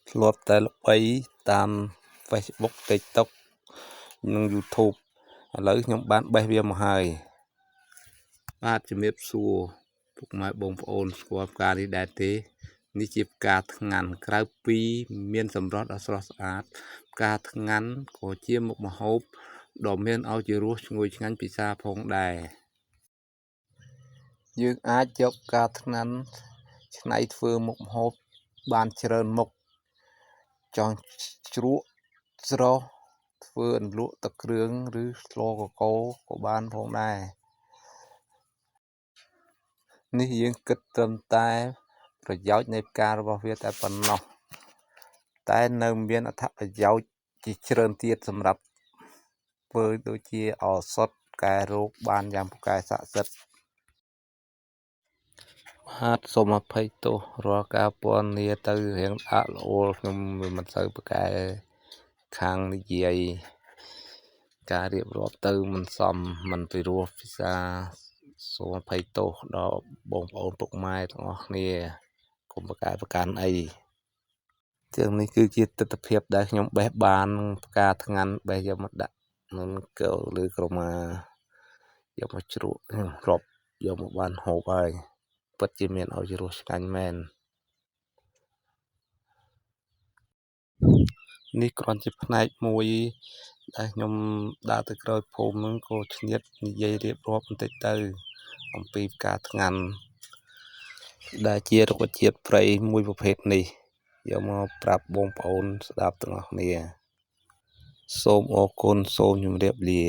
ធ្លាប់តែល្បីតាម Facebook TikTok និង YouTube ឥឡូវខ្ញុំបានបេះវាមកហើយបាទជំរាបសួរពុកម៉ែបងប្អូនស្គាល់ផ្កានេះដែរទេនេះជាផ្កាថ្ងាន់ក្រៅពីមានសម្រស់ដ៏ស្រស់ស្អាតផ្កាថ្ងាន់ក៏ជាមុខម្ហូបដ៏មានឱជារសឈ្ងុយឆ្ងាញ់ពិសាផងដែរយើងអាចយកផ្កាថ្ងាន់ច្នៃធ្វើមុខម្ហូបបានច្រើនមុខចង់ជ្រក់ស្រស់ធ្វើអន្លក់ទឹកគ្រឿងឬស្លកកូរក៏បានផងដែរនេះយើងគិតត្រឹមតែប្រយោជន៍នៃផ្ការបស់វាតែប៉ុណ្ណោះតែនៅមានអត្ថប្រយោជន៍ជាច្រើនទៀតសម្រាប់ធ្វើដូចជាឱសថកែរោគបានយ៉ាងពូកែស័ក្តិសិទ្ធិបាទសូមអភ័យទោសរាល់ការពណ៌នាទៅរៀងអាក់ល្អួលខ្ញុំមិនសូវពូកែខាងនិយាយការរៀបរាប់ទៅមិនសមមិនពិរោះភាសាសូមអភ័យទោសដល់បងប្អូនពុកម៉ែទាំងអស់គ្នាកុំប្រកាន់អីទាំងនេះគឺជាទស្សនវិជ្ជាដែលខ្ញុំបេះបានផ្កាថ្ងាន់បេះយកមកដាក់នឹងកៅឬក្រមាយកមកជ្រក់រាប់យកមកបានហូបហើយពិតជាមានឱជារសឆ្ងាញ់មែននេះគ្រាន់ជាផ្នែកមួយដែលខ្ញុំដើរទៅក្រោយភូមិនឹងក៏ឆ្ងៀតនិយាយរៀបរាប់បន្តិចទៅអំពីផ្កាថ្ងាន់ដែលជារុក្ខជាតិព្រៃមួយប្រភេទនេះយកមកប្រាប់បងប្អូនស្ដាប់ទាំងអស់គ្នាសូមអរគុណសូមជម្រាបលា